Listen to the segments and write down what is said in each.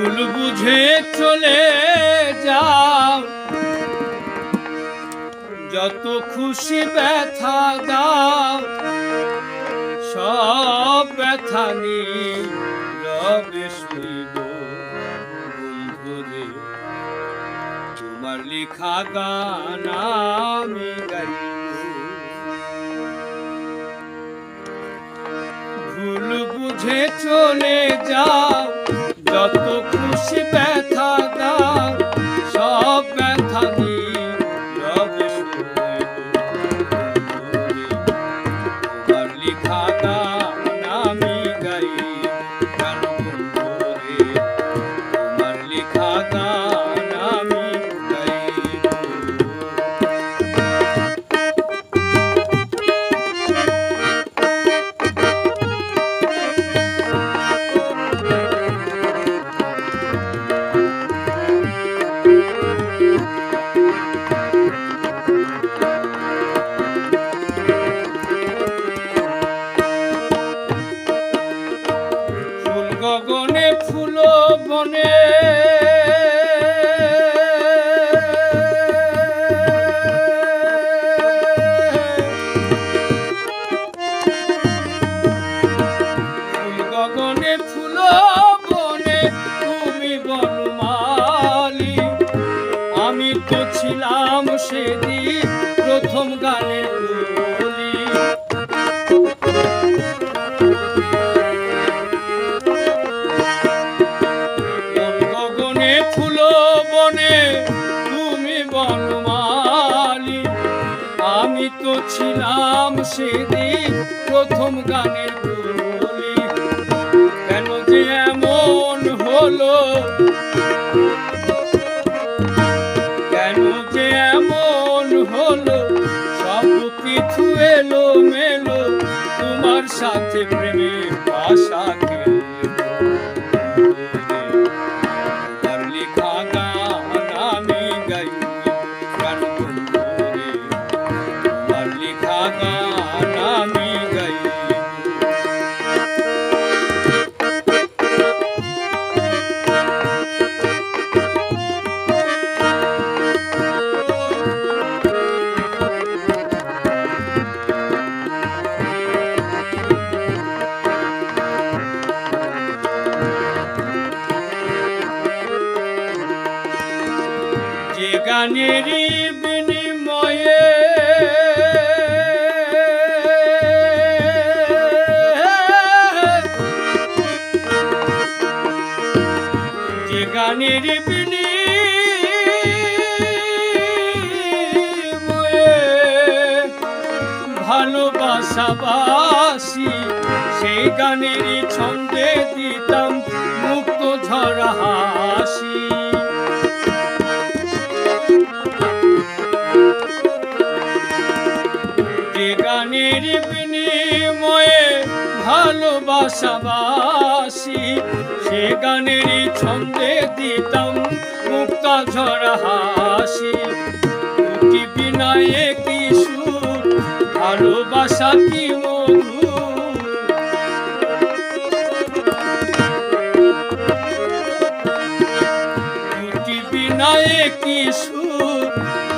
ভুল বুঝে চলে যাও, যত খুশি ব্যথা দাও, সব ব্যথা নীরবে সইব বন্ধুরে। তোমার লেখা গান আমি গাইব। ভুল বুঝে চলে যাও, যত খুশি ব্যথা দাও, সব ব্যথা নীরবে সইব বন্ধুরে। তোমার লেখা গান আমি গাইব বন্ধুরে। তোমার লেখা গান আমি গাইব। গগনে ফুল বনে ফুল গগনে ফুল বনে তুমি বনমালী। আমি তো ছিলাম সেদিন প্রথম গানের কলি। ফুল বনে তুমি বনমালী, আমি তো ছিলাম সেদিন প্রথম গানের কলি। কেন যে এমন হলো, কেন যে এমন হলো, সব কিছু এলো মেলো, তোমার সাথে প্রেমের ভাষা খেলো। যে গানেরই বিনিময়ে যে গানের বিনিময়ে ভালোবাসাবাসি, সেই গানেরই ছন্দে দিতাম মুক্ত ঝরা হাসি। যে গানের বিনিময়ে ভালোবাসাবাসি, সে গানেরই ছন্দে দিতাম মুক্তা ঝরা হাসি। দুটি বিনায়ে কি সুর, ভালোবাসা কি মধু, দুটি বিনায়ে কি সুর,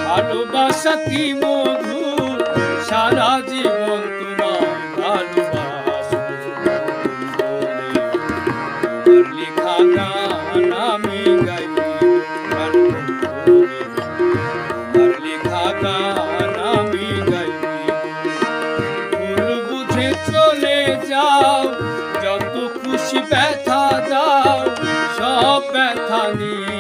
ভালোবাসা কি মধু। সারা জীবন তোমায় ভালোবাসবো, তোমার লেখা গান আমি গাইব বন্ধুরে। তোমার লেখা গান আমি গাইব। ভুল বুঝে চলে যাও, যত খুশি ব্যথা দাও, সব ব্যথা নিয়ে